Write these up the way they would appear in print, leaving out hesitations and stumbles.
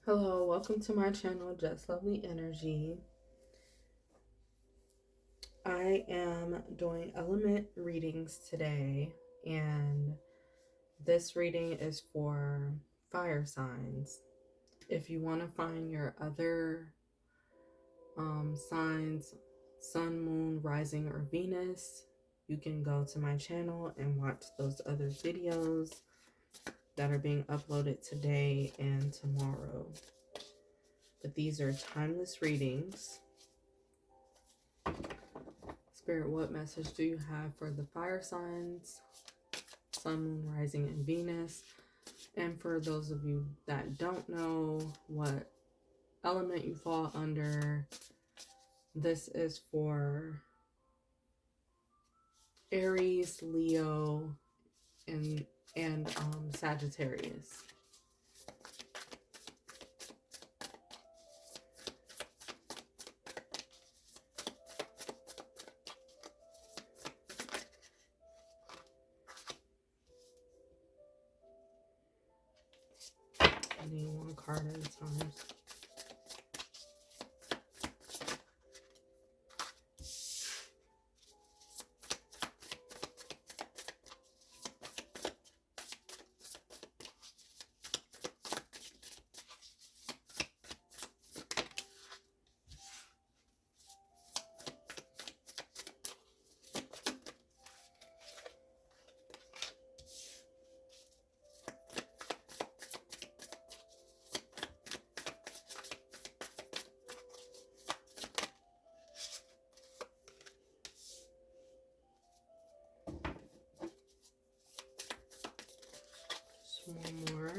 Hello, welcome to my channel, Just Lovely Energy. I am doing element readings today, and this reading is for fire signs. If you want to find your other signs, sun, moon, rising, or Venus, you can go to my channel and watch those other videos that are being uploaded today and tomorrow. But these are timeless readings. Spirit, what message do you have for the fire signs, sun, moon, rising, and Venus? And for those of you that don't know what element you fall under, this is for Aries, Leo, and Sagittarius. I need one card at a time. One more.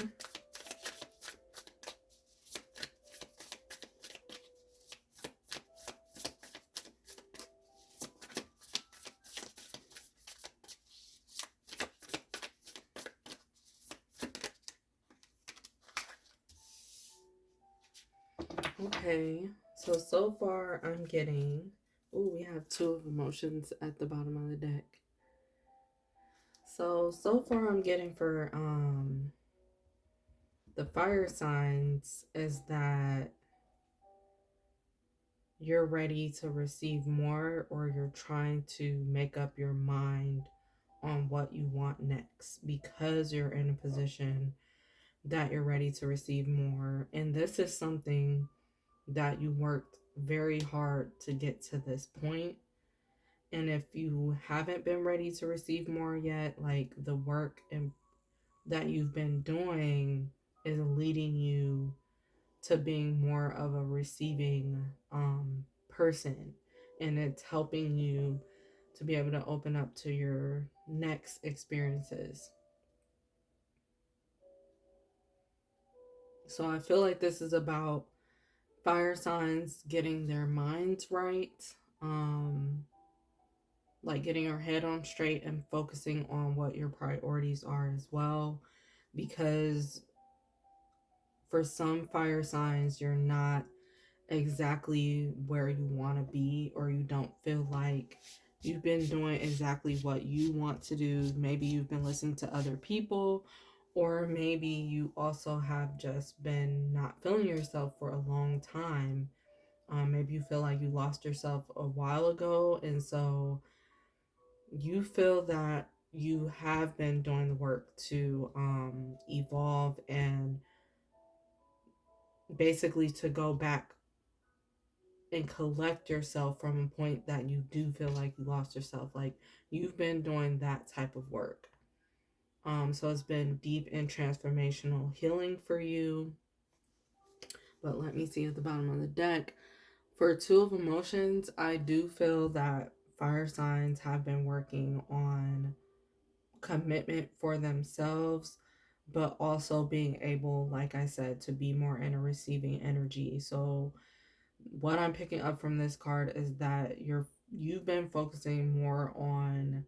Okay, so far I'm getting, we have two of emotions at the bottom of the deck. So far I'm getting for the fire signs is that you're ready to receive more, or you're trying to make up your mind on what you want next because you're in a position that you're ready to receive more. And this is something that you worked very hard to get to this point. And if you haven't been ready to receive more yet, like the work and that you've been doing is leading you to being more of a receiving person, and it's helping you to be able to open up to your next experiences. So I feel like this is about fire signs getting their minds right, like getting your head on straight and focusing on what your priorities are as well, because for some fire signs you're not exactly where you want to be, or you don't feel like you've been doing exactly what you want to do. Maybe you've been listening to other people, or maybe you also have just been not feeling yourself for a long time. Maybe you feel like you lost yourself a while ago, and so you feel that you have been doing the work to evolve and basically to go back and collect yourself from a point that you do feel like you lost yourself. Like you've been doing that type of work. So it's been deep and transformational healing for you. But let me see at the bottom of the deck. For two of emotions, I do feel that fire signs have been working on commitment for themselves, but also being able, like I said, to be more in a receiving energy. So what I'm picking up from this card is that you've been focusing more on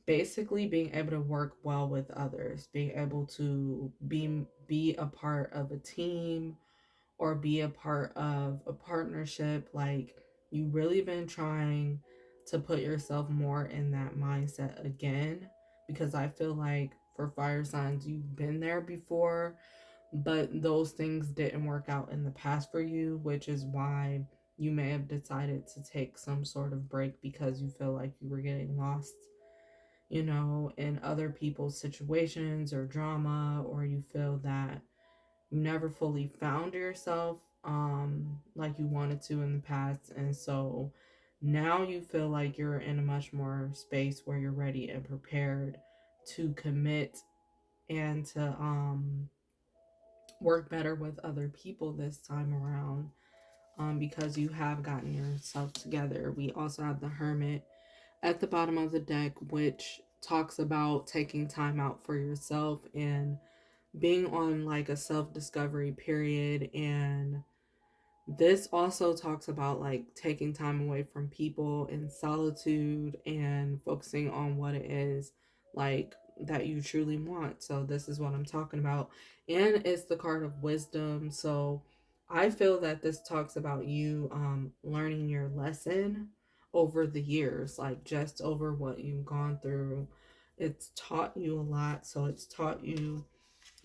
basically being able to work well with others, being able to be a part of a team or be a part of a partnership. Like you really been trying to put yourself more in that mindset again, because I feel like for fire signs you've been there before, but those things didn't work out in the past for you, which is why you may have decided to take some sort of break because you feel like you were getting lost, in other people's situations or drama, or you feel that you never fully found yourself like you wanted to in the past. And so now you feel like you're in a much more space where you're ready and prepared to commit and to work better with other people this time around, because you have gotten yourself together. We also have the Hermit at the bottom of the deck, which talks about taking time out for yourself and being on like a self discovery period. And this also talks about like taking time away from people in solitude and focusing on what it is like that you truly want. So this is what I'm talking about. And it's the card of wisdom. So I feel that this talks about you learning your lesson over the years, like just over what you've gone through. It's taught you a lot. So it's taught you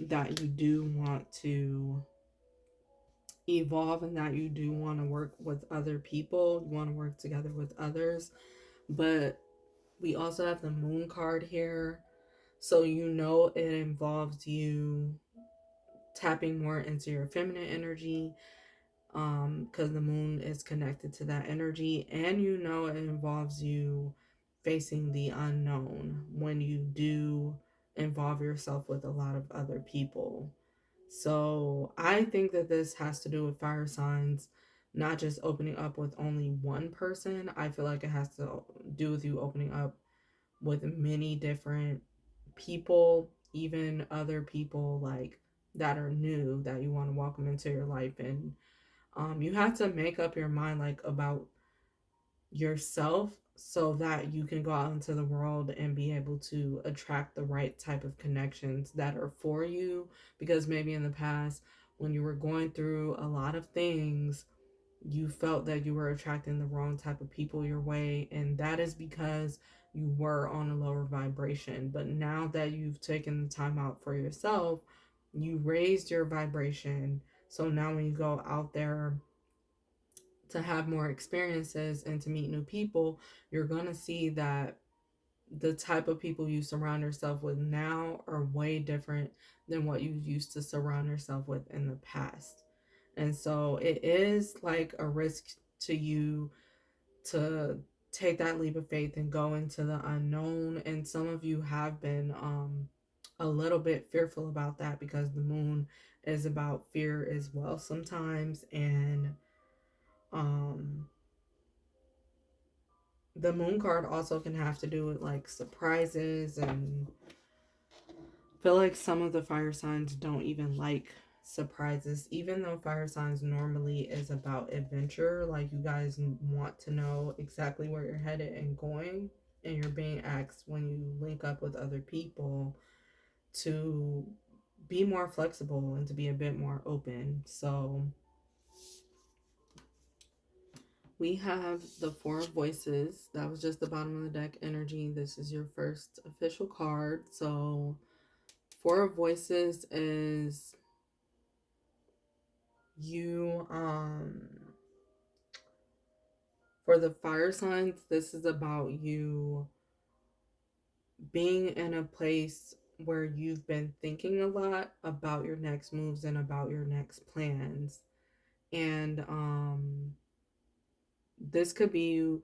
that you do want to evolve and that you do want to work with other people, you want to work together with others. But we also have the moon card here. So it involves you tapping more into your feminine energy, because the moon is connected to that energy, and it involves you facing the unknown when you do involve yourself with a lot of other people. So I think that this has to do with fire signs, not just opening up with only one person. I feel like it has to do with you opening up with many different people, even other people like that are new that you want to welcome into your life. And you have to make up your mind like about yourself so that you can go out into the world and be able to attract the right type of connections that are for you, because maybe in the past when you were going through a lot of things you felt that you were attracting the wrong type of people your way, and that is because you were on a lower vibration. But now that you've taken the time out for yourself, you raised your vibration. So now when you go out there to have more experiences and to meet new people, you're going to see that the type of people you surround yourself with now are way different than what you used to surround yourself with in the past. And so it is like a risk to you to take that leap of faith and go into the unknown. And some of you have been a little bit fearful about that because the moon is about fear as well sometimes. And um the moon card also can have to do with like surprises, and I feel like some of the fire signs don't even like surprises, even though fire signs normally is about adventure. Like you guys want to know exactly where you're headed and going, and you're being asked when you link up with other people to be more flexible and to be a bit more open. So we have the Four of Voices. That was just the bottom of the deck energy. This is your first official card. So, Four of Voices is you, for the fire signs, this is about you being in a place where you've been thinking a lot about your next moves and about your next plans. And, this could be you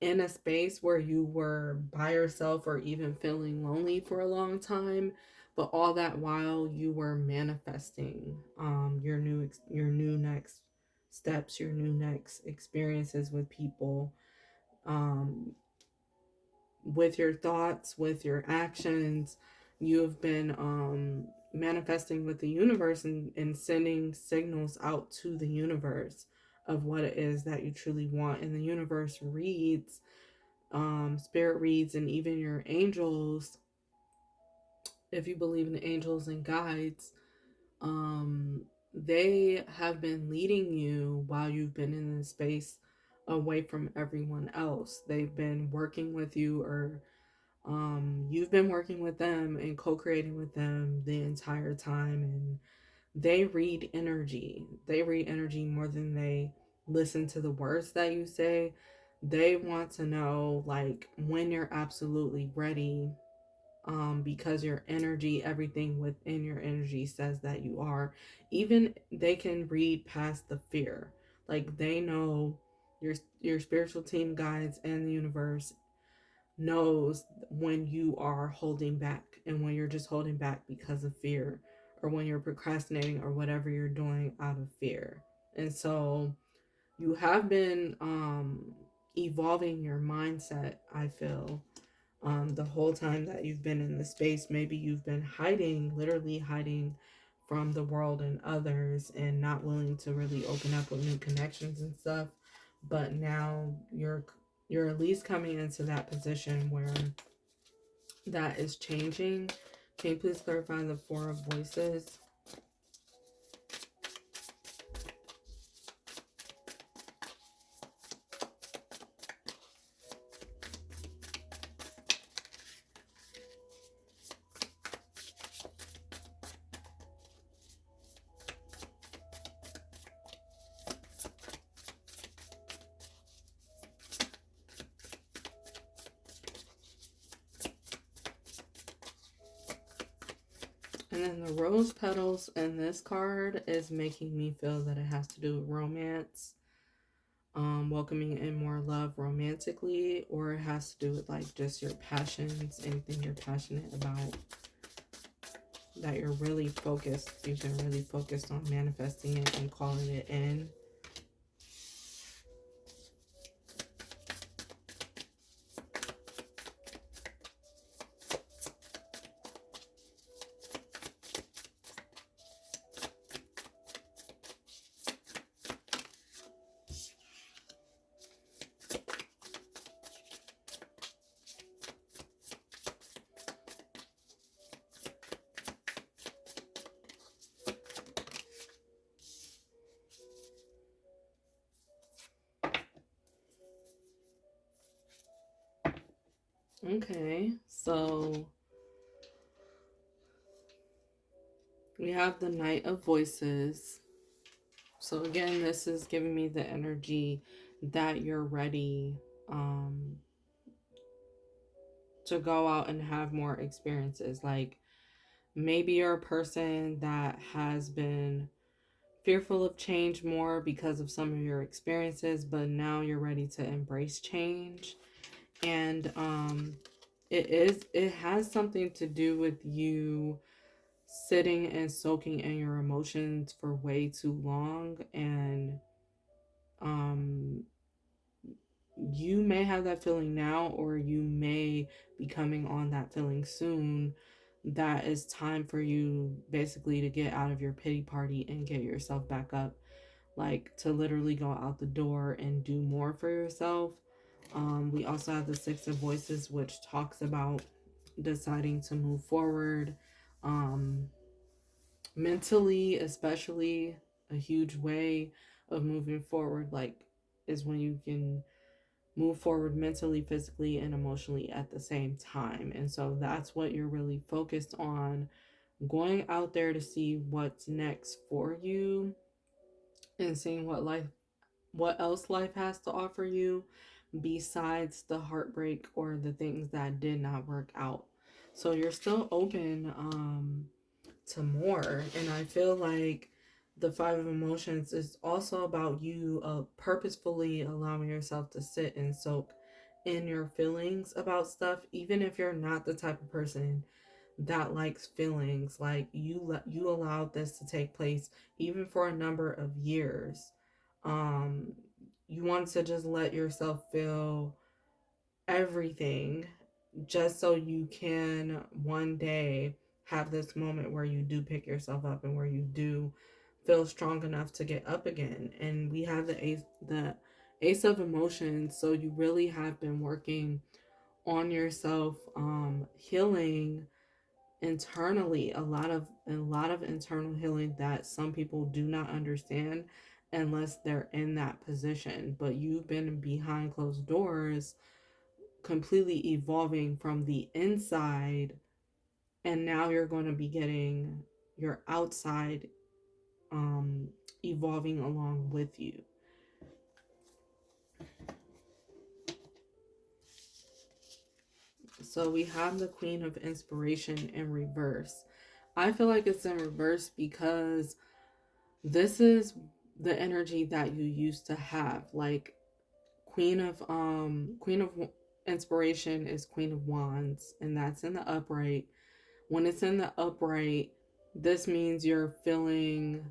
in a space where you were by yourself or even feeling lonely for a long time, but all that while you were manifesting your new next steps, your new next experiences with people, um with your thoughts, with your actions. You have been manifesting with the universe, and sending signals out to the universe of what it is that you truly want. And the universe reads, spirit reads, and even your angels, if you believe in the angels and guides, um, they have been leading you while you've been in this space away from everyone else. They've been working with you, or you've been working with them and co-creating with them the entire time. And they read energy. They read energy more than they listen to the words that you say. They want to know like when you're absolutely ready, because your energy, everything within your energy says that you are. Even they can read past the fear. Like they know your spiritual team guides and the universe knows when you are holding back and when you're just holding back because of fear, or when you're procrastinating or whatever you're doing out of fear. And so you have been evolving your mindset, I feel, the whole time that you've been in the space. Maybe you've been hiding, literally hiding from the world and others, and not willing to really open up with new connections and stuff. But now you're at least coming into that position where that is changing. Can you please clarify the Four of Voices? And then the rose petals in this card is making me feel that it has to do with romance, welcoming in more love romantically, or it has to do with like just your passions, anything you're passionate about, that you're really focused, you've been really focused on manifesting it and calling it in. Okay, so we have the Knight of Voices. So again, this is giving me the energy that you're ready to go out and have more experiences. Like maybe you're a person that has been fearful of change more because of some of your experiences, but now you're ready to embrace change. And it has something to do with you sitting and soaking in your emotions for way too long, and um you may have that feeling now, or you may be coming on that feeling soon, that is time for you basically to get out of your pity party and get yourself back up, like to literally go out the door and do more for yourself. We also have the Six of Voices, which talks about deciding to move forward, um, mentally, especially a huge way of moving forward, like is when you can move forward mentally, physically, and emotionally at the same time. And so that's what you're really focused on, going out there to see what's next for you and seeing what else life has to offer you besides the heartbreak or the things that did not work out. So you're still open to more. And I feel like the Five of Emotions is also about you purposefully allowing yourself to sit and soak in your feelings about stuff, even if you're not the type of person that likes feelings. Like you allowed this to take place even for a number of years. um you want to just let yourself feel everything, just so you can one day have this moment where you do pick yourself up and where you do feel strong enough to get up again. And we have the Ace of Emotions, so you really have been working on yourself, healing internally, a lot of internal healing that some people do not understand unless they're in that position. But you've been behind closed doors, completely evolving from the inside, and now you're going to be getting your outside um, evolving along with you. So we have the Queen of Inspiration in reverse. I feel like it's in reverse because this is the energy that you used to have. Like Queen of Inspiration is Queen of Wands, and that's in the upright. When it's in the upright, this means you're feeling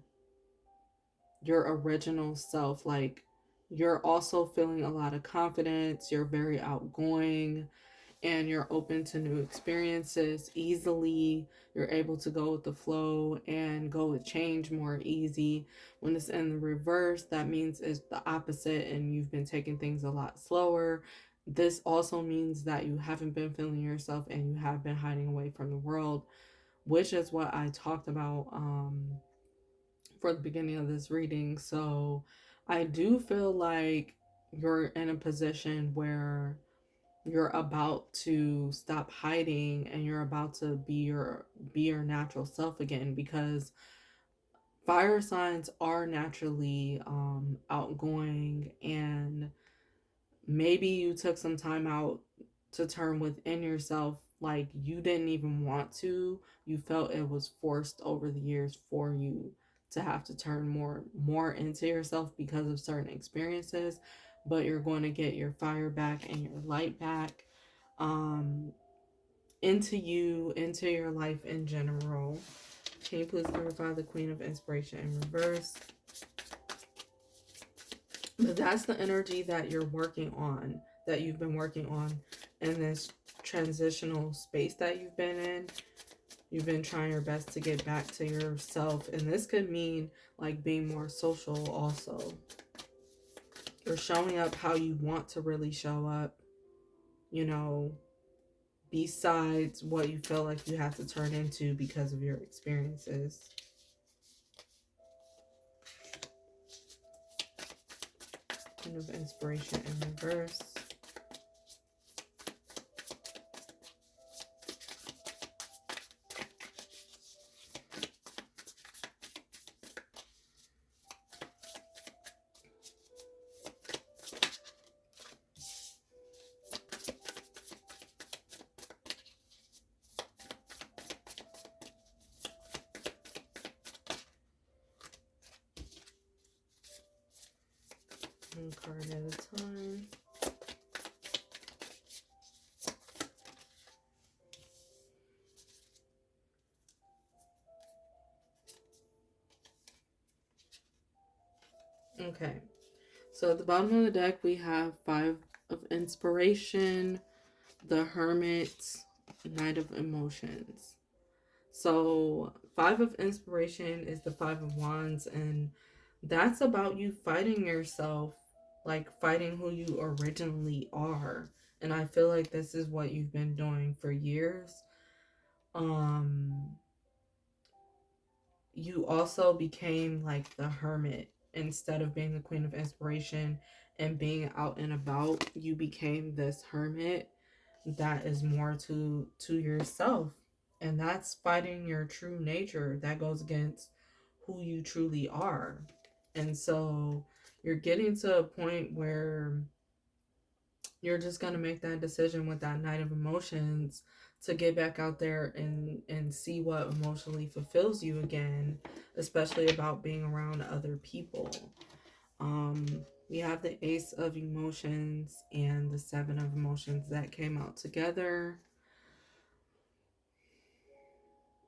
your original self. Like you're also feeling a lot of confidence, you're very outgoing, and you're open to new experiences easily. You're able to go with the flow and go with change more easy. When it's in the reverse, that means it's the opposite and you've been taking things a lot slower. This also means that you haven't been feeling yourself and you have been hiding away from the world, which is what I talked about for the beginning of this reading. So I do feel like you're in a position where you're about to stop hiding and you're about to be your natural self again, because fire signs are naturally outgoing, and maybe you took some time out to turn within yourself, like you didn't even want to. You felt it was forced over the years for you to have to turn more into yourself because of certain experiences, but you're going to get your fire back and your light back, um into you, into your life in general. Can you please clarify the Queen of Inspiration in reverse? But that's the energy that you're working on, that you've been working on in this transitional space that you've been in. You've been trying your best to get back to yourself, and this could mean like being more social also. You're showing up how you want to really show up, you know, besides what you feel like you have to turn into because of your experiences. Queen of Inspiration in reverse. One card at a time. Okay, so at the bottom of the deck we have Five of Inspiration, the Hermit, Knight of Emotions. So Five of Inspiration is the Five of Wands, and that's about you fighting yourself, like fighting who you originally are. And I feel like this is what you've been doing for years. Um you also became like the hermit instead of being the Queen of Inspiration and being out and about. You became this hermit that is more to yourself, and that's fighting your true nature that goes against who you truly are. And so you're getting to a point where you're just going to make that decision with that Knight of Emotions to get back out there and see what emotionally fulfills you again, especially about being around other people. um we have the Ace of Emotions and the Seven of Emotions that came out together.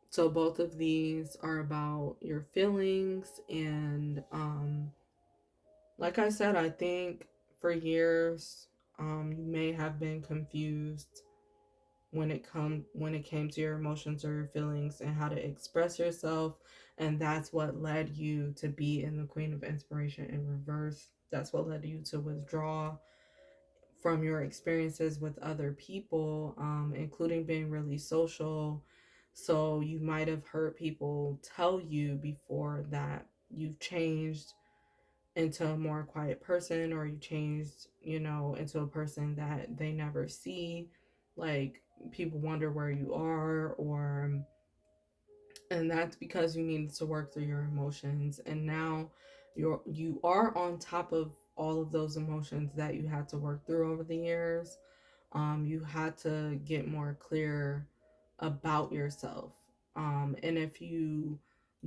So both of these are about your feelings, and like I said, I think for years you may have been confused when it came to your emotions or your feelings and how to express yourself, and that's what led you to be in the Queen of Inspiration in reverse. That's what led you to withdraw from your experiences with other people, including being really social. So you might have heard people tell you before that you've changed into a more quiet person, or you changed, into a person that they never see. Like people wonder where you are, or And that's because you needed to work through your emotions, and now you are on top of all of those emotions that you had to work through over the years. You had to get more clear about yourself. And if you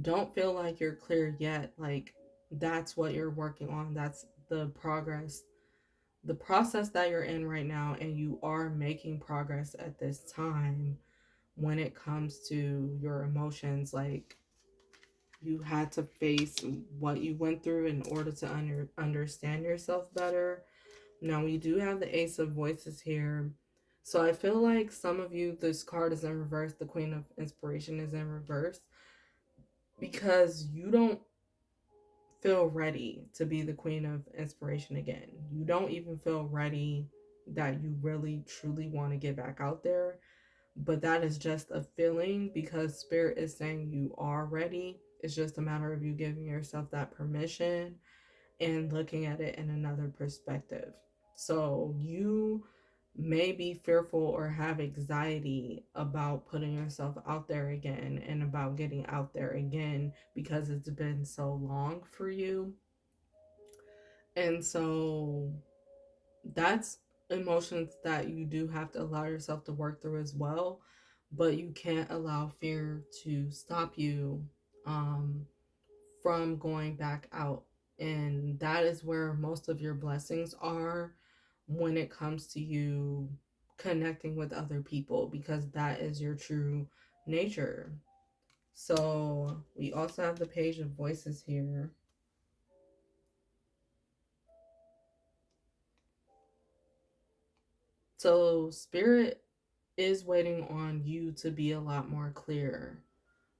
don't feel like you're clear yet, like, that's what you're working on. That's the progress, the process that you're in right now, and you are making progress at this time when it comes to your emotions. Like, you had to face what you went through in order to understand yourself better. Now, we do have the Ace of Voices here. So I feel like some of you, this card is in reverse. The Queen of Inspiration is in reverse because you don't feel ready to be the Queen of Inspiration again. You don't even feel ready that you really truly want to get back out there. But that is just a feeling, because Spirit is saying you are ready. It's just a matter of you giving yourself that permission and looking at it in another perspective. So you may be fearful or have anxiety about putting yourself out there again and about getting out there again because it's been so long for you. And so that's emotions that you do have to allow yourself to work through as well. But you can't allow fear to stop you um, from going back out. And that is where most of your blessings are when it comes to you connecting with other people, because that is your true nature. So we also have the Page of Voices here. So Spirit is waiting on you to be a lot more clear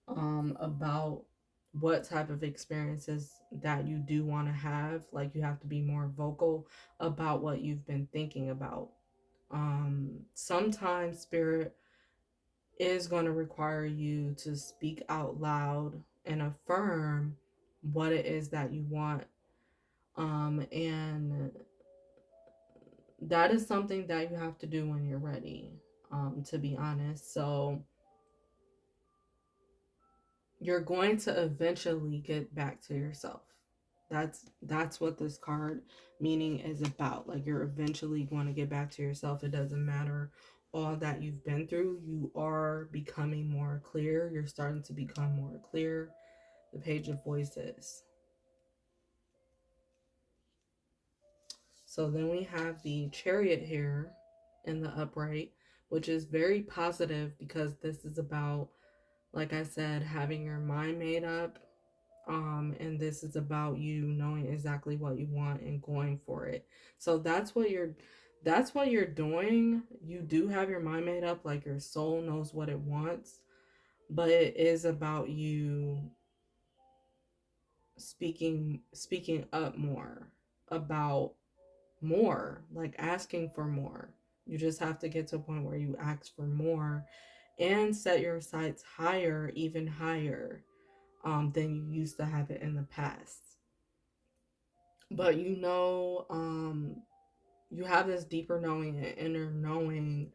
about what type of experiences that you do want to have. Like, you have to be more vocal about what you've been thinking about. Sometimes Spirit is going to require you to speak out loud and affirm what it is that you want. And that is something that you have to do when you're ready, to be honest. So you're going to eventually get back to yourself. That's what this card meaning is about. Like, you're eventually going to get back to yourself. It doesn't matter all that you've been through. You are becoming more clear. You're starting to become more clear. The Page of Voices. So then we have the Chariot here in the upright, which is very positive because this is about, like I said, having your mind made up. And this is about you knowing exactly what you want and going for it. So that's what you're doing. You do have your mind made up, like your soul knows what it wants, but it is about you speaking up more about more, like asking for more. You just have to get to a point where you ask for more and set your sights higher, even higher, than you used to have it in the past. But you have this deeper knowing and inner knowing,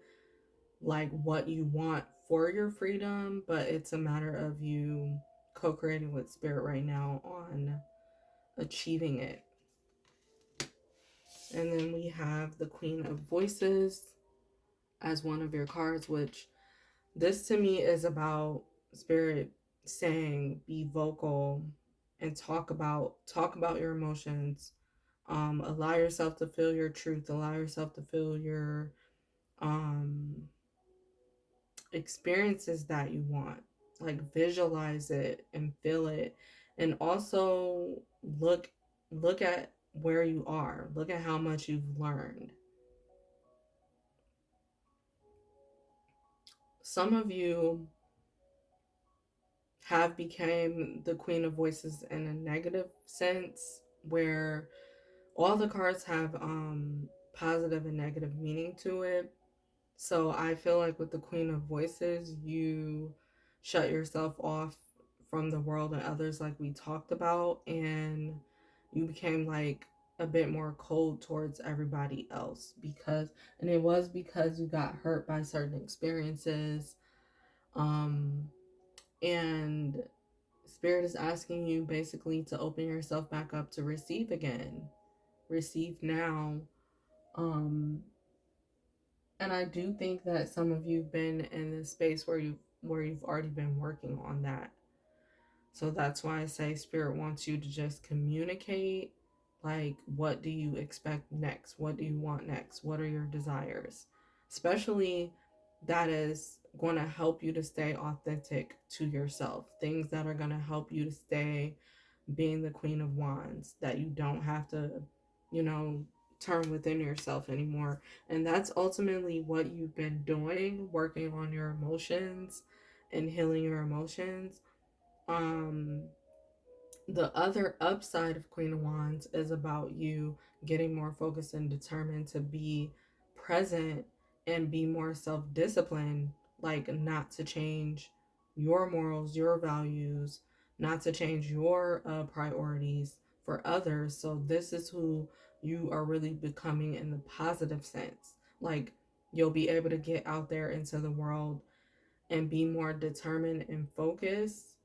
like what you want for your freedom, but it's a matter of you co-creating with Spirit right now on achieving it. And then we have the Queen of Voices as one of your cards, which this to me is about Spirit saying be vocal and talk about your emotions. Allow yourself to feel your truth. Allow yourself to feel your um, experiences that you want. Like, visualize it and feel it, and also look at where you are. Look at how much you've learned. Some of you have became the Queen of Voices in a negative sense, where all the cards have positive and negative meaning to it. So I feel like with the Queen of Voices, you shut yourself off from the world and others, like we talked about, and you became like a bit more cold towards everybody else, and it was because you got hurt by certain experiences. Um And Spirit is asking you basically to open yourself back up to receive again. Receive now. Um, and I do think that some of you've been in this space where you've already been working on that. So that's why I say Spirit wants you to just communicate, like, what do you expect next? What do you want next? What are your desires? Especially that is going to help you to stay authentic to yourself. Things that are going to help you to stay being the Queen of Wands, that you don't have to, you know, turn within yourself anymore. And that's ultimately what you've been doing, working on your emotions and healing your emotions. um the other upside of Queen of Wands is about you getting more focused and determined to be present and be more self-disciplined, like not to change your morals, your values, not to change your priorities for others. So this is who you are really becoming in the positive sense. Like, you'll be able to get out there into the world and be more determined and focused,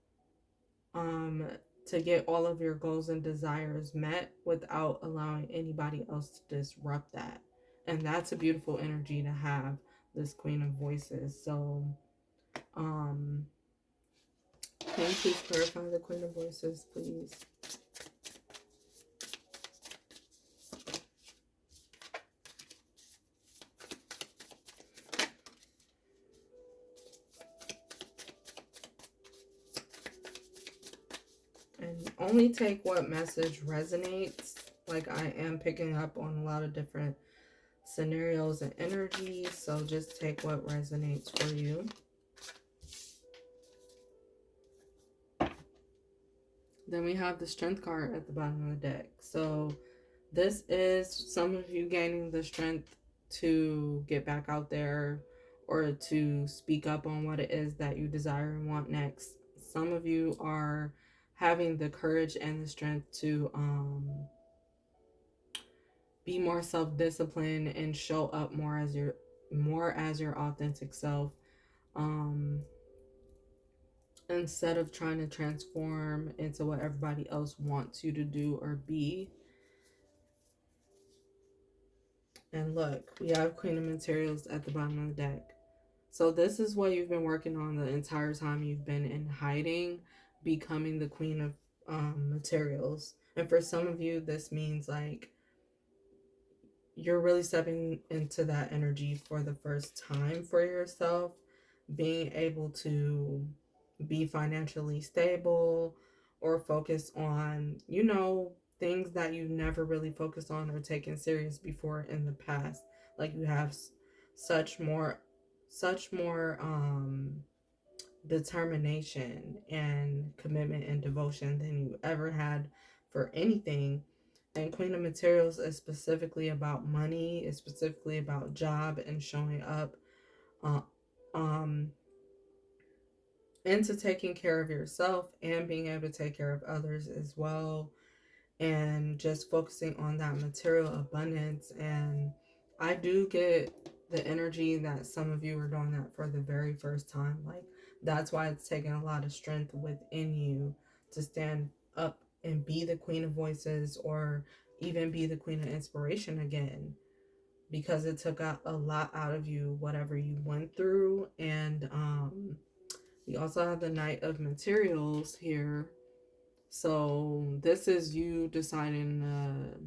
um, to get all of your goals and desires met without allowing anybody else to disrupt that. And that's a beautiful energy to have, this Queen of Voices. So, um, can you please clarify the Queen of Voices, please? And only take what message resonates. Like, I am picking up on a lot of different scenarios and energies, so just take what resonates for you. Then we have the Strength card at the bottom of the deck. So this is some of you gaining the strength to get back out there or to speak up on what it is that you desire and want next. Some of you are having the courage and the strength to be more self-disciplined and show up more as your authentic self, um, instead of trying to transform into what everybody else wants you to do or be. And look, we have Queen of Materials at the bottom of the deck. So this is what you've been working on the entire time you've been in hiding, becoming the Queen of Materials. And for some of you, this means like you're really stepping into that energy for the first time for yourself, being able to be financially stable or focus on, things that you never really focused on or taken serious before in the past. Like, you have such more determination and commitment and devotion than you ever had for anything. And Queen of Materials is specifically about money, it's specifically about job and showing up, uh, um, into taking care of yourself and being able to take care of others as well, and just focusing on that material abundance. And I do get the energy that some of you are doing that for the very first time. Like, that's why it's taking a lot of strength within you to stand up and be the Queen of Voices, or even be the Queen of Inspiration again, because it took out a lot out of you, whatever you went through. And we also have the Knight of Materials here. So this is you deciding to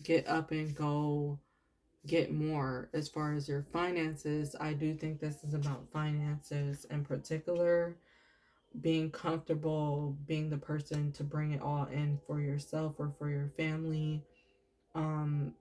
get up and go get more as far as your finances. I do think this is about finances in particular, being comfortable being the person to bring it all in for yourself or for your family,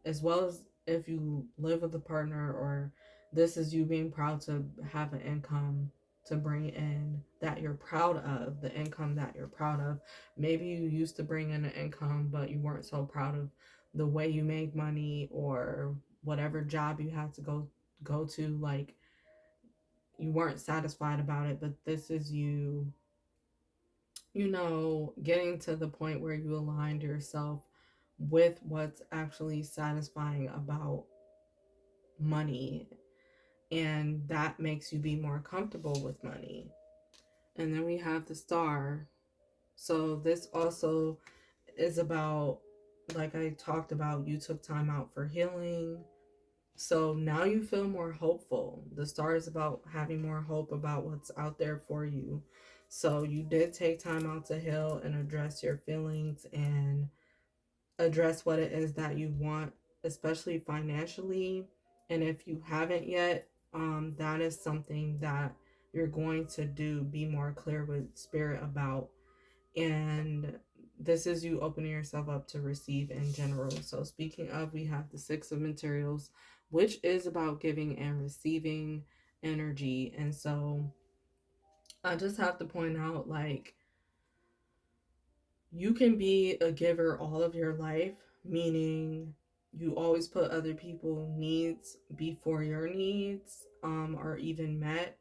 as well as if you live with a partner, or this is you being proud to have an income to bring in that you're proud of, the income that you're proud of. Maybe you used to bring in an income, but you weren't so proud of the way you made money, or whatever job you had to go to, like, you weren't satisfied about it. But this is you, getting to the point where you aligned yourself with what's actually satisfying about money, and that makes you be more comfortable with money. And then we have the Star. So this also is about, like I talked about, you took time out for healing. So now you feel more hopeful. The Star is about having more hope about what's out there for you. So you did take time out to heal and address your feelings and address what it is that you want, especially financially. And if you haven't yet, that is something that you're going to do. Be more clear with spirit about. And this is you opening yourself up to receive in general. So, speaking of, we have the Six of Materials, which is about giving and receiving energy. And so, I just have to point out, like, you can be a giver all of your life, meaning you always put other people's needs before your needs are even met.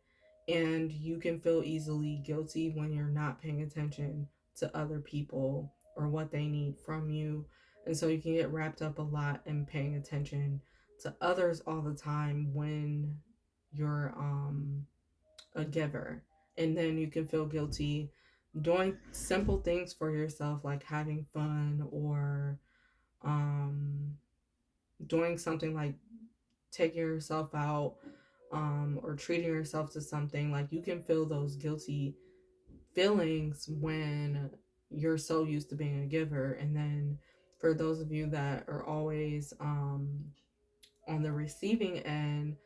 And you can feel easily guilty when you're not paying attention to other people or what they need from you. And so you can get wrapped up a lot in paying attention to others all the time when you're a giver. And then you can feel guilty doing simple things for yourself, like having fun or um, doing something like taking yourself out or treating yourself to something. Like you can feel those guilty feelings when you're so used to being a giver. And then for those of you that are always on the receiving end,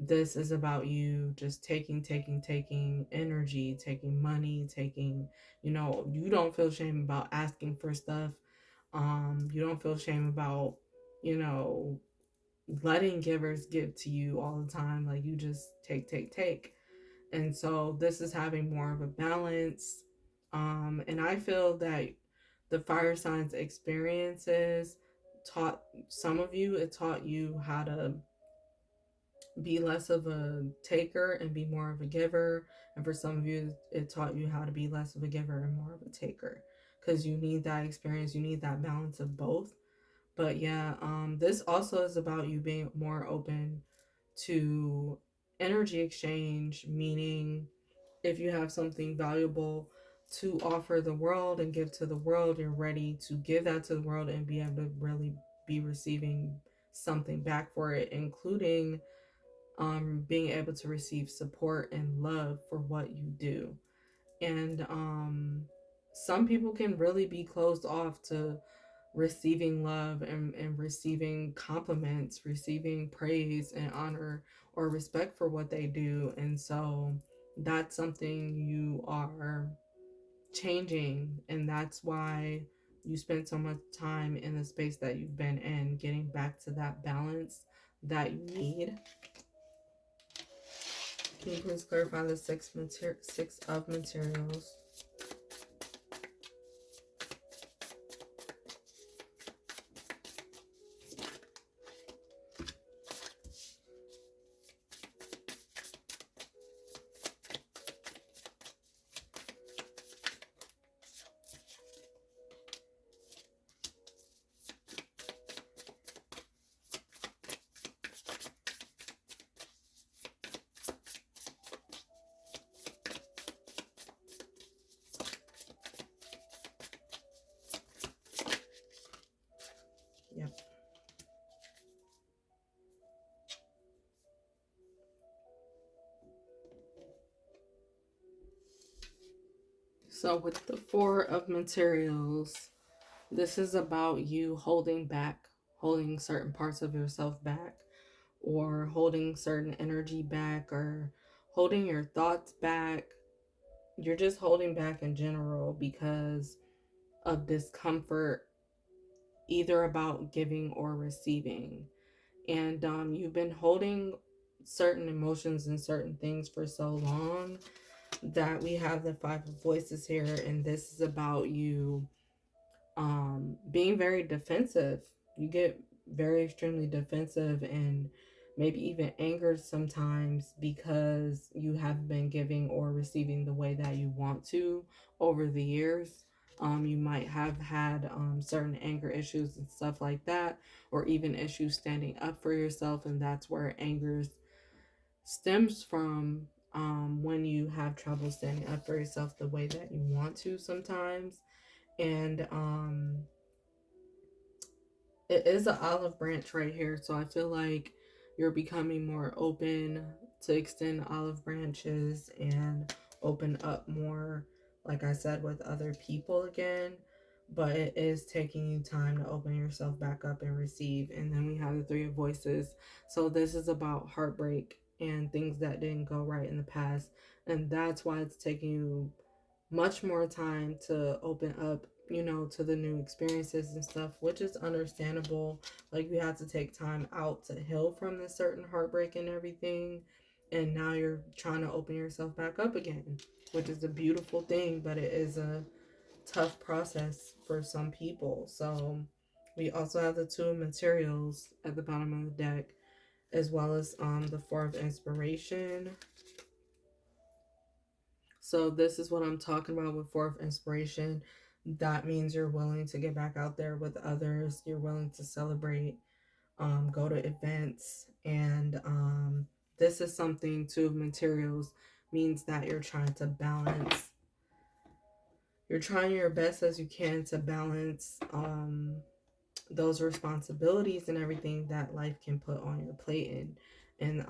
this is about you just taking energy, taking money, taking, you don't feel shame about asking for stuff. You don't feel shame about, you know, letting givers give to you all the time. Like you just take. And so this is having more of a balance. And I feel that the fire signs experiences taught some of you, it taught you how to be less of a taker and be more of a giver. And for some of you, it taught you how to be less of a giver and more of a taker because you need that experience, you need that balance of both. But yeah, this also is about you being more open to energy exchange, meaning if you have something valuable to offer the world and give to the world, you're ready to give that to the world and be able to really be receiving something back for it, including being able to receive support and love for what you do. And some people can really be closed off to receiving love and receiving compliments, receiving praise and honor or respect for what they do. And so that's something you are changing. And that's why you spend so much time in the space that you've been in, getting back to that balance that you need. Can you please clarify the six of materials? Yep. So with the four of materials, this is about you holding back, holding certain parts of yourself back, or holding certain energy back, or holding your thoughts back. You're just holding back in general because of discomfort, either about giving or receiving. And you've been holding certain emotions and certain things for so long that we have the five of voices here, and this is about you being very defensive. You get very extremely defensive and maybe even angered sometimes because you have been giving or receiving the way that you want to over the years. You might have had certain anger issues and stuff like that, or even issues standing up for yourself, and that's where anger stems from. when you have trouble standing up for yourself the way that you want to sometimes. And it is an olive branch right here, so I feel like you're becoming more open to extend olive branches and open up more, like I said, with other people again. But it is taking you time to open yourself back up and receive. And then we have the Three of Voices. So this is about heartbreak and things that didn't go right in the past. And that's why it's taking you much more time to open up, to the new experiences and stuff, which is understandable. Like, you have to take time out to heal from this certain heartbreak and everything. And now you're trying to open yourself back up again, which is a beautiful thing, but it is a tough process for some people. So, we also have the Two of Materials at the bottom of the deck, as well as the Four of Inspiration. So this is what I'm talking about with Fourth Inspiration. That means you're willing to get back out there with others. You're willing to celebrate, go to events. And this is something, Two of Materials, means that you're trying to balance. You're trying your best as you can to balance those responsibilities and everything that life can put on your plate, and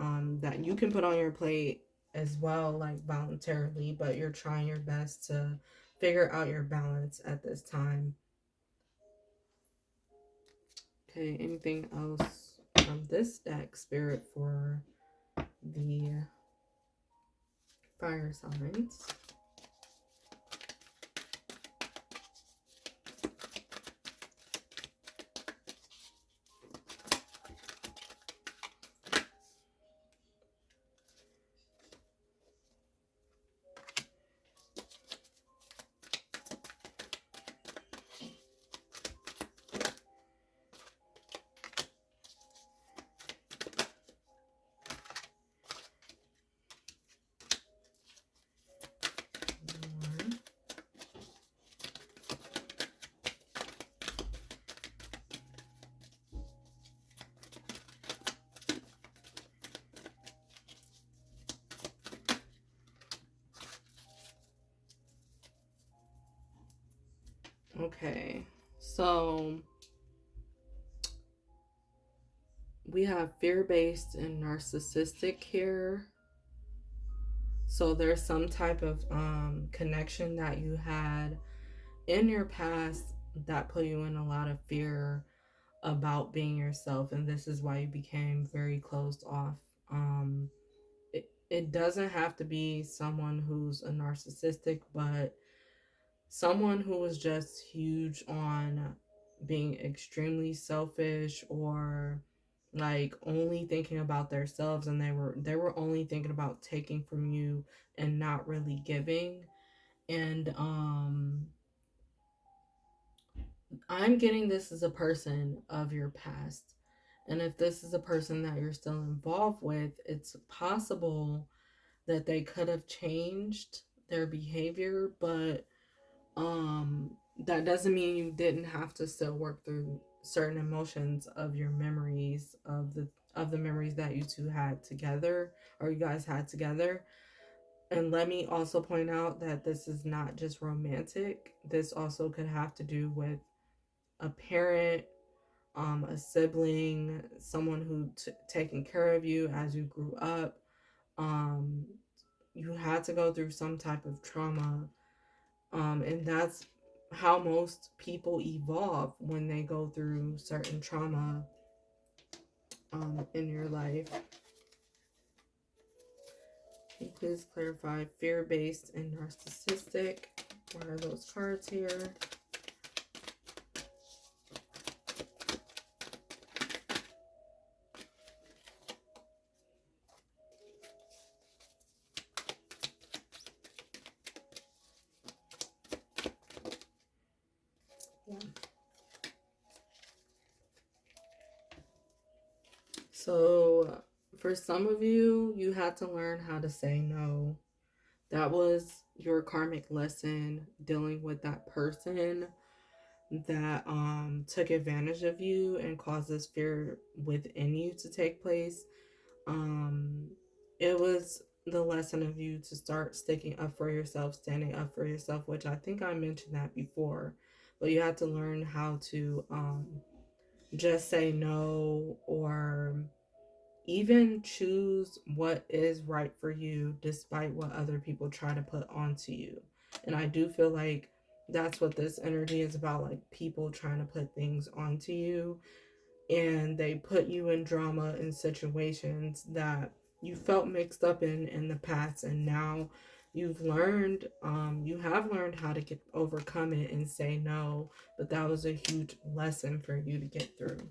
that you can put on your plate as well, like voluntarily, but you're trying your best to figure out your balance at this time. Okay, anything else from this deck, Spirit, for the fire signs? Okay, so we have fear-based and narcissistic here. So there's some type of connection that you had in your past that put you in a lot of fear about being yourself, and this is why you became very closed off. It doesn't have to be someone who's a narcissistic, but someone who was just huge on being extremely selfish, or like only thinking about themselves, and they were only thinking about taking from you and not really giving. And I'm getting this as a person of your past. And if this is a person that you're still involved with, it's possible that they could have changed their behavior, but that doesn't mean you didn't have to still work through certain emotions of your memories, of the memories that you two had together, or you guys had together. And let me also point out that this is not just romantic. This also could have to do with a parent, a sibling, someone who taking care of you as you grew up. Um, you had to go through some type of trauma, and that's how most people evolve when they go through certain trauma in your life. Can you please clarify fear-based and narcissistic? What are those cards here? Yeah. So, for some of you, you had to learn how to say no. That was your karmic lesson, dealing with that person that took advantage of you and causes fear within you to take place. Um it was the lesson of you to start sticking up for yourself, standing up for yourself, which I think I mentioned that before. But you have to learn how to just say no, or even choose what is right for you despite what other people try to put onto you. And I do feel like that's what this energy is about, like people trying to put things onto you, and they put you in drama in situations that you felt mixed up in the past, and now you have learned how to get overcome it and say no. But that was a huge lesson for you to get through.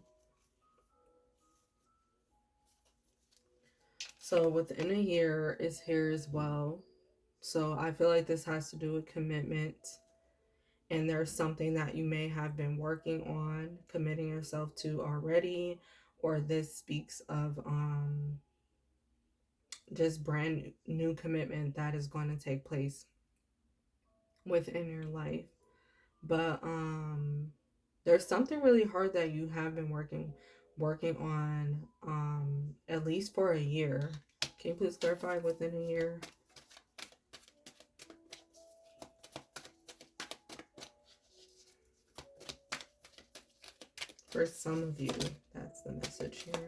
So within a year is here as well. So I feel like this has to do with commitment, and there's something that you may have been working on, committing yourself to already, or this speaks of just brand new commitment that is going to take place within your life. But there's something really hard that you have been working on at least for a year. Can you please clarify within a year? For some of you, that's the message here.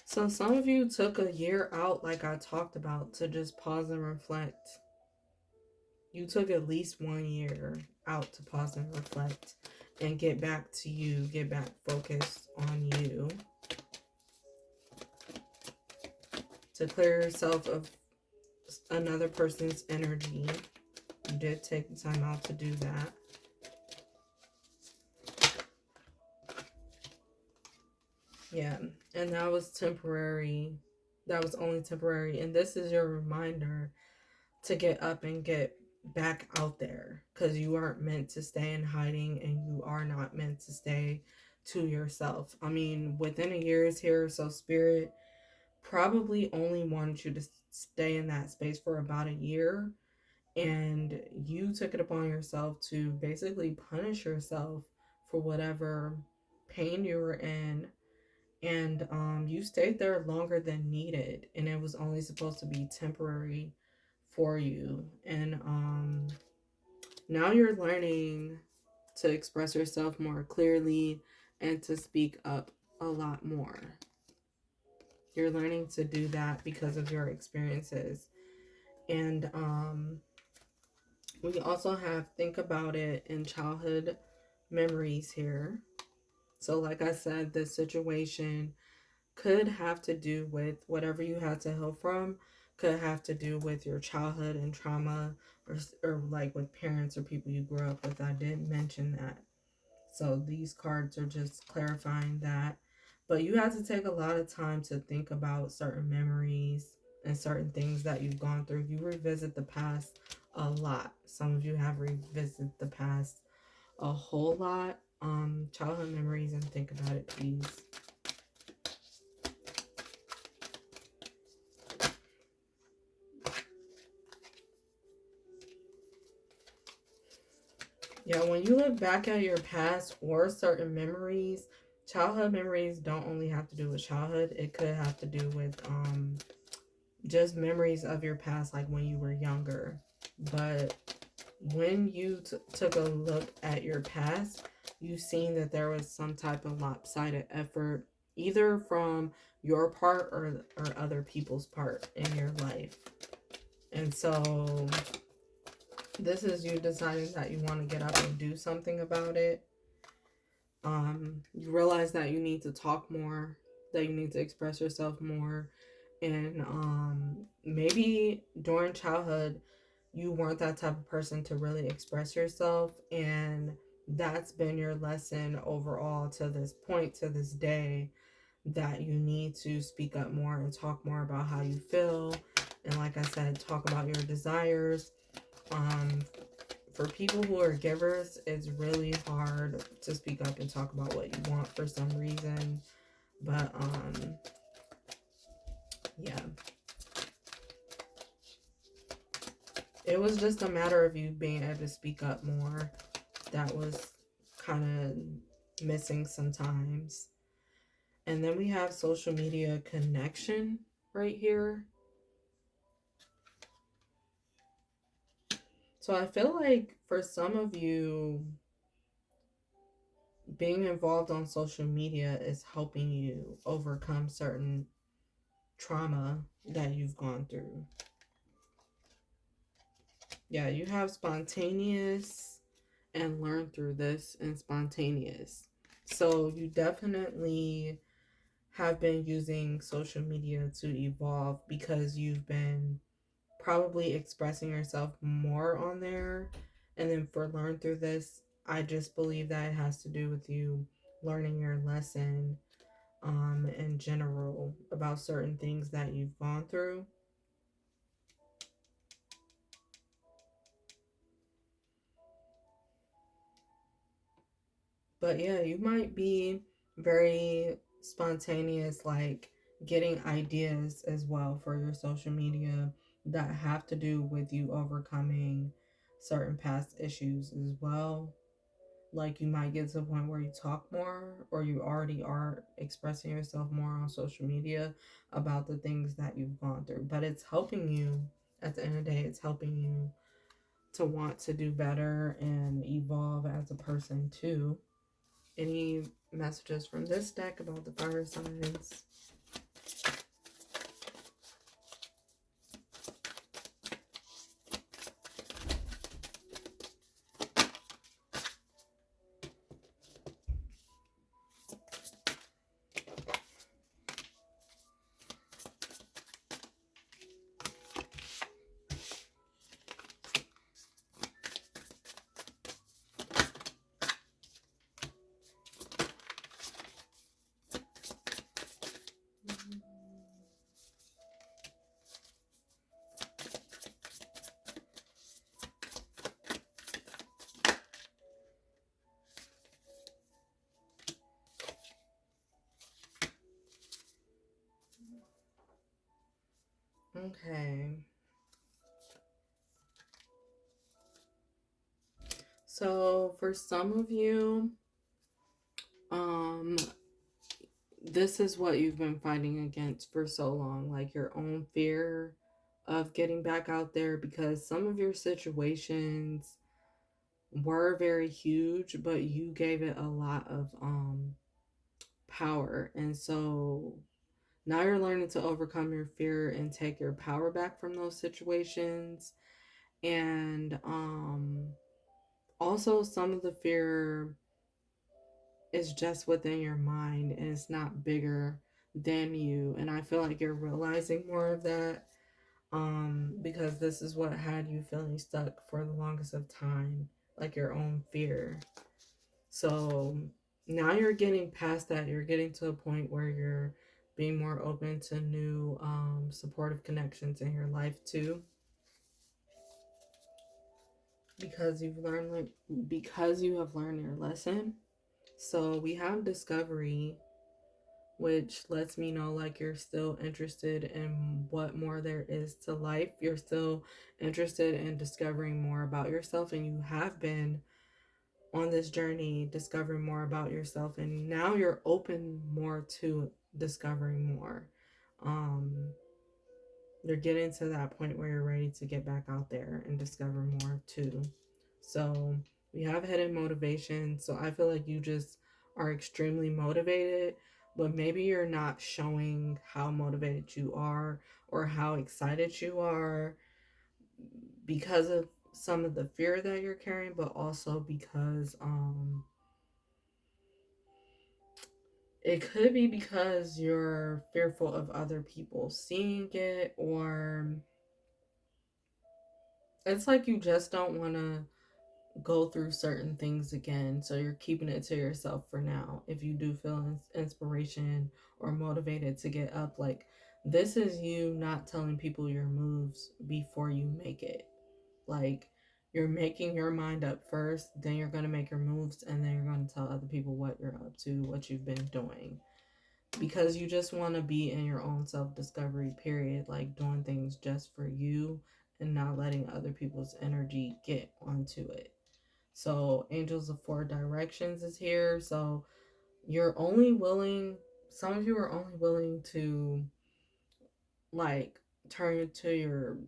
So some of you took a year out, like I talked about, to just pause and reflect. You took at least 1 year out to pause and reflect and get back to you, get back focused on you, to clear yourself of another person's energy. You did take the time out to do that. Yeah, and that was temporary. That was only temporary. And this is your reminder to get up and get back out there, because you aren't meant to stay in hiding, and you are not meant to stay to yourself. I mean, within a year is here, so Spirit probably only wanted you to stay in that space for about a year, and you took it upon yourself to basically punish yourself for whatever pain you were in. And you stayed there longer than needed, and it was only supposed to be temporary for you. And now you're learning to express yourself more clearly and to speak up a lot more. You're learning to do that because of your experiences. And we also have think about it in childhood memories here. So like I said, this situation could have to do with whatever you had to heal from, could have to do with your childhood and trauma, or like with parents or people you grew up with. I did mention that. So these cards are just clarifying that. But you have to take a lot of time to think about certain memories and certain things that you've gone through. You revisit the past a lot. Some of you have revisited the past a whole lot. Childhood memories, and think about it, please. Yeah, when you look back at your past or certain memories, childhood memories don't only have to do with childhood. It could have to do with just memories of your past, like when you were younger. But when you took a look at your past, you've seen that there was some type of lopsided effort, either from your part or other people's part in your life. And so this is you deciding that you want to get up and do something about it. You realize that you need to talk more, that you need to express yourself more. And maybe during childhood, you weren't that type of person to really express yourself. And that's been your lesson overall to this point, to this day, that you need to speak up more and talk more about how you feel. And like I said, talk about your desires. For people who are givers, it's really hard to speak up and talk about what you want for some reason. But yeah. It was just a matter of you being able to speak up more. That was kind of missing sometimes. And then we have social media connection right here. So I feel like for some of you, being involved on social media is helping you overcome certain trauma that you've gone through. Yeah, you have spontaneous and learn through this and spontaneous. So you definitely have been using social media to evolve because you've been probably expressing yourself more on there. And then for learn through this, I just believe that it has to do with you learning your lesson in general about certain things that you've gone through. But yeah, you might be very spontaneous, like getting ideas as well for your social media that have to do with you overcoming certain past issues as well. Like you might get to a point where you talk more, or you already are expressing yourself more on social media about the things that you've gone through. But it's helping you, at the end of the day, it's helping you to want to do better and evolve as a person too. Any messages from this deck about the fire signs? Okay. So for some of you, um, this is what you've been fighting against for so long, like your own fear of getting back out there, because some of your situations were very huge, but you gave it a lot of power. And so now you're learning to overcome your fear and take your power back from those situations. And also some of the fear is just within your mind and it's not bigger than you. And I feel like you're realizing more of that, because this is what had you feeling stuck for the longest of time, like your own fear. So now you're getting past that. You're getting to a point where you're being more open to new supportive connections in your life too, because because you have learned your lesson. So we have discovery, which lets me know like you're still interested in what more there is to life. You're still interested in discovering more about yourself, and you have been on this journey discovering more about yourself, and now you're open more to discovering more. Um, you're getting to that point where you're ready to get back out there and discover more too. So we have hidden motivation. So I feel like you just are extremely motivated, but maybe you're not showing how motivated you are or how excited you are because of some of the fear that you're carrying, but also because it could be because you're fearful of other people seeing it, or it's like you just don't want to go through certain things again. So you're keeping it to yourself for now. If you do feel inspiration or motivated to get up, like this is you not telling people your moves before you make it. Like you're making your mind up first, then you're going to make your moves, and then you're going to tell other people what you're up to, what you've been doing. Because you just want to be in your own self discovery period, like doing things just for you and not letting other people's energy get onto it. So Angels of Four Directions is here. So you're only willing, some of you are only willing to like turn to your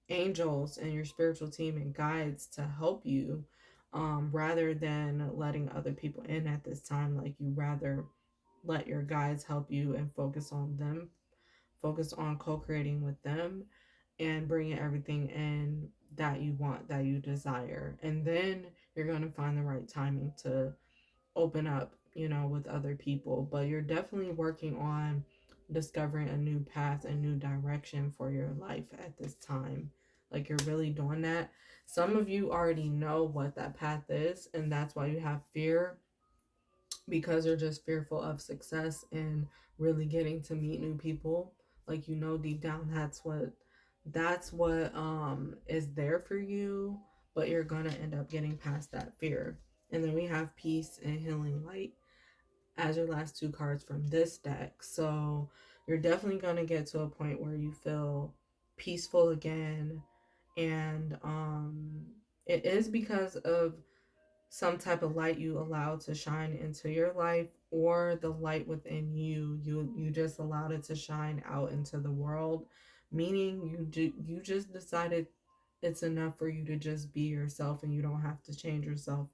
angels and your spiritual team and guides to help you, rather than letting other people in at this time. Like, you rather let your guides help you and focus on them, focus on co-creating with them and bringing everything in that you want, that you desire. And then you're going to find the right timing to open up, with other people. But you're definitely working on discovering a new path, a new direction for your life at this time. Like, you're really doing that. Some of you already know what that path is, and that's why you have fear, because you're just fearful of success and really getting to meet new people. Like, deep down that's what is there for you, but you're gonna end up getting past that fear. And then we have peace and healing light as your last two cards from this deck. So you're definitely gonna get to a point where you feel peaceful again. And it is because of some type of light you allow to shine into your life, or the light within you just allowed it to shine out into the world, meaning you just decided it's enough for you to just be yourself, and you don't have to change yourself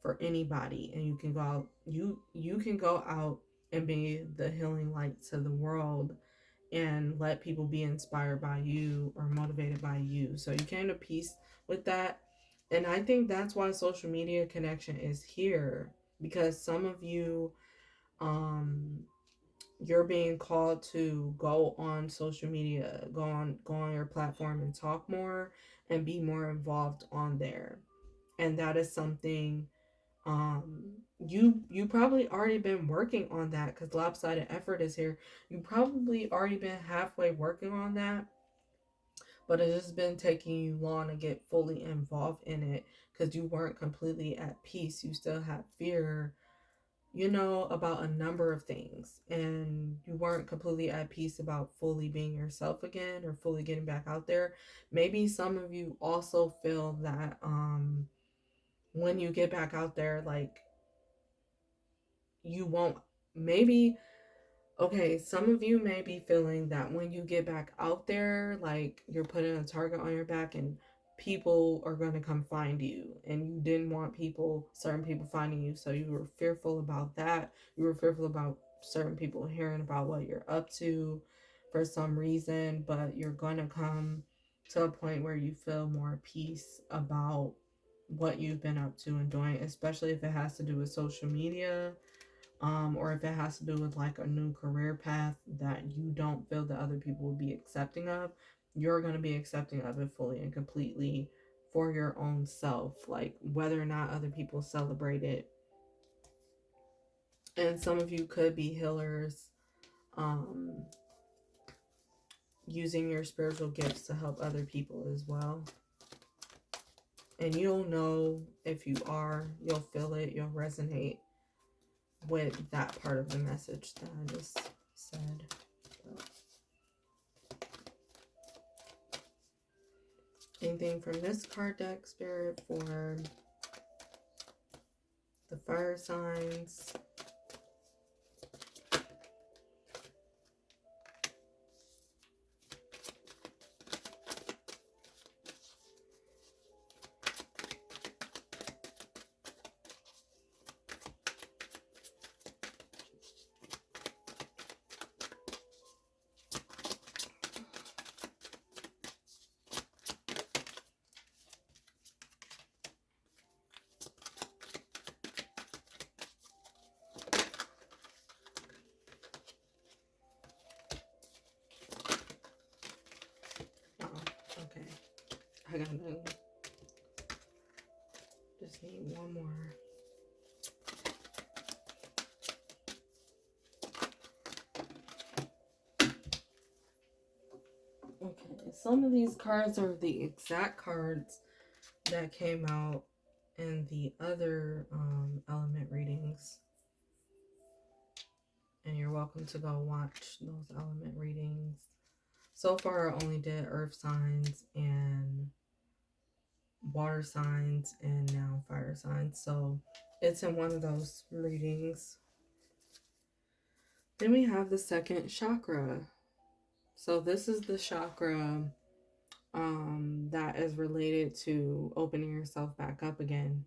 for anybody, and you can go out, you can go out and be the healing light to the world and let people be inspired by you or motivated by you. So you came to peace with that. And I think that's why social media connection is here, because some of you, um, you're being called to go on social media, go on your platform and talk more and be more involved on there. And that is something, you probably already been working on that, because lopsided effort is here. You probably already been halfway working on that, but it's just been taking you long to get fully involved in it, because you weren't completely at peace. You still had fear, about a number of things, and you weren't completely at peace about fully being yourself again or fully getting back out there. Maybe some of you also feel that when you get back out there, like, you won't, maybe, okay, some of you may be feeling that when you get back out there, like, you're putting a target on your back and people are going to come find you, and you didn't want certain people finding you, so you were fearful about that. You were fearful about certain people hearing about what you're up to for some reason, but you're going to come to a point where you feel more peace about what you've been up to and doing, especially if it has to do with social media, or if it has to do with like a new career path that you don't feel that other people will be accepting of. You're going to be accepting of it fully and completely for your own self, like whether or not other people celebrate it. And some of you could be healers, um, using your spiritual gifts to help other people as well. And you'll know if you are, you'll feel it, you'll resonate with that part of the message that I just said. Anything from this card deck, Spirit, for the fire signs? Okay. I gotta just need one more. Okay, some of these cards are the exact cards that came out in the other element readings. And you're welcome to go watch those element readings. So far, I only did earth signs and water signs and now fire signs. So it's in one of those readings. Then we have the second chakra. So this is the chakra that is related to opening yourself back up again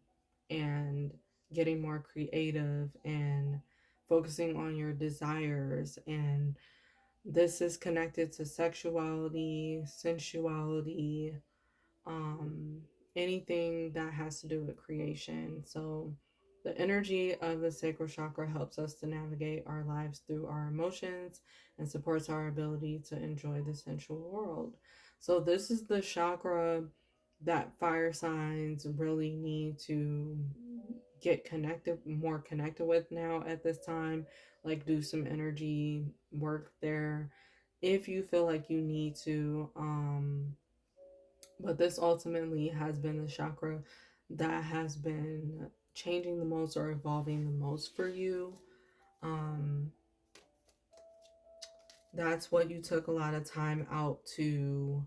and getting more creative and focusing on your desires. And this is connected to sexuality, sensuality, um, anything that has to do with creation. So, the energy of the sacral chakra helps us to navigate our lives through our emotions and supports our ability to enjoy the sensual world. So, this is the chakra that fire signs really need to get connected, more connected with now at this time. Like, do some energy work there if you feel like you need to. But this ultimately has been the chakra that has been changing the most or evolving the most for you. Um, that's what you took a lot of time out to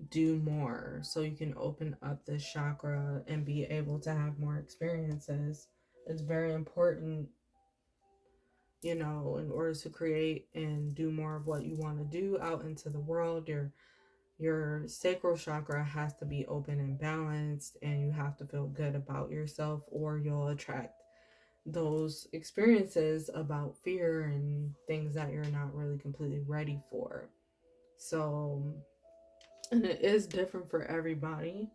do more so you can open up this chakra and be able to have more experiences. It's very important, you know, in order to create and do more of what you want to do out into the world. Your sacral chakra has to be open and balanced, and you have to feel good about yourself, or you'll attract those experiences about fear and things that you're not really completely ready for. So, and it is different for everybody.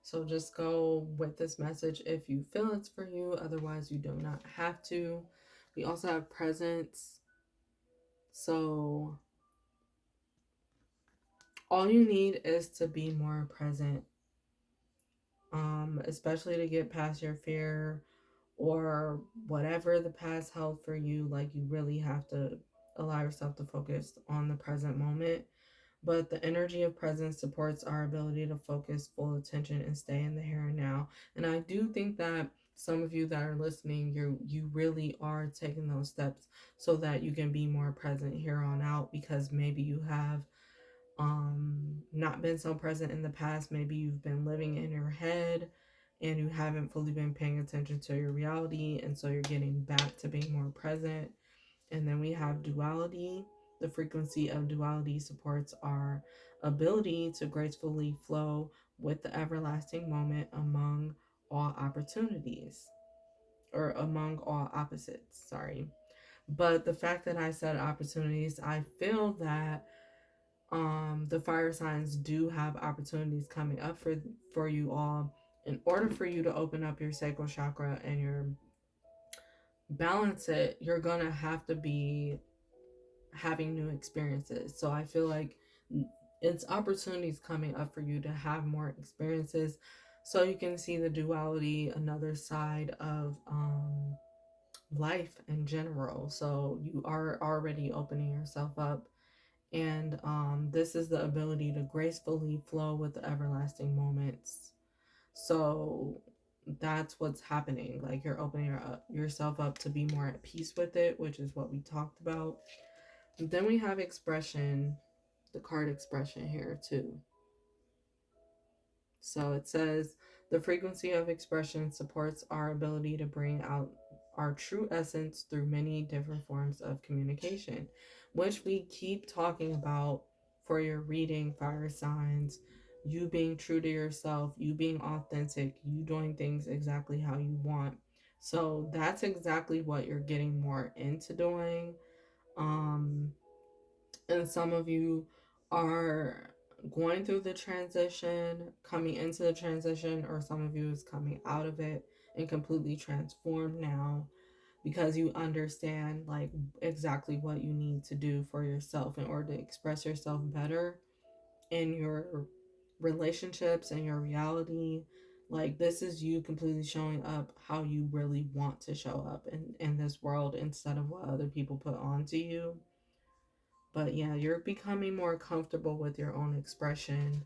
So just go with this message if you feel it's for you. Otherwise, you do not have to. We also have presence. So all you need is to be more present, especially to get past your fear or whatever the past held for you. Like, you really have to allow yourself to focus on the present moment. But the energy of presence supports our ability to focus full attention and stay in the here and now. And I do think that some of you that are listening, you really are taking those steps so that you can be more present here on out, because maybe you have not been so present in the past. Maybe you've been living in your head and you haven't fully been paying attention to your reality, and so you're getting back to being more present. And then we have duality. The frequency of duality supports our ability to gracefully flow with the everlasting moment among all opportunities, or among all opposites, sorry. But the fact that I said opportunities, I feel that the fire signs do have opportunities coming up for you all. In order for you to open up your sacral chakra and your balance it, you're gonna have to be having new experiences. So I feel like it's opportunities coming up for you to have more experiences so you can see the duality, another side of life in general. So you are already opening yourself up. And this is the ability to gracefully flow with the everlasting moments. So that's what's happening. Like, you're opening yourself up to be more at peace with it, which is what we talked about. And then we have expression, the card expression here too. So it says the frequency of expression supports our ability to bring out our true essence through many different forms of communication, which we keep talking about for your reading, fire signs. You being true to yourself, you being authentic, you doing things exactly how you want. So that's exactly what you're getting more into doing. Um, and some of you are going through the transition, coming into the transition, or some of you is coming out of it and completely transformed now, because you understand like exactly what you need to do for yourself in order to express yourself better in your relationships and your reality. Like, this is you completely showing up how you really want to show up in this world, instead of what other people put onto you. But yeah, you're becoming more comfortable with your own expression.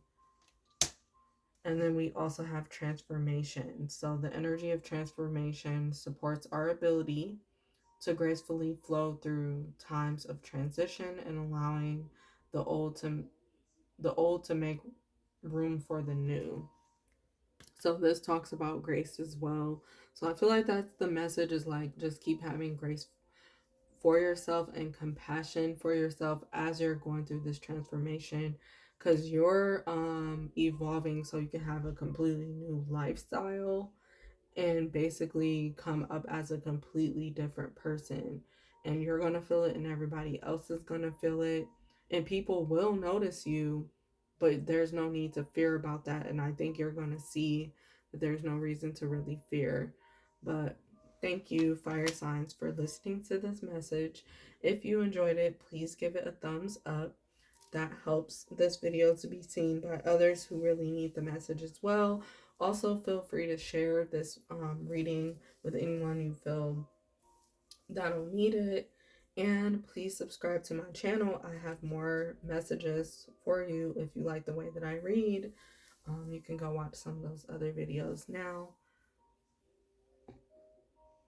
And then we also have transformation. So the energy of transformation supports our ability to gracefully flow through times of transition and allowing the old to make room for the new. So this talks about grace as well. So I feel like that's the message, is like just keep having grace for yourself and compassion for yourself as you're going through this transformation, because you're evolving so you can have a completely new lifestyle and basically come up as a completely different person. And you're going to feel it, and everybody else is going to feel it, and people will notice you, but there's no need to fear about that. And I think you're going to see that there's no reason to really fear. But thank you, fire signs, for listening to this message. If you enjoyed it, please give it a thumbs up. That helps this video to be seen by others who really need the message as well. Also, feel free to share this reading with anyone you feel that'll need it. And please subscribe to my channel. I have more messages for you if you like the way that I read. You can go watch some of those other videos now.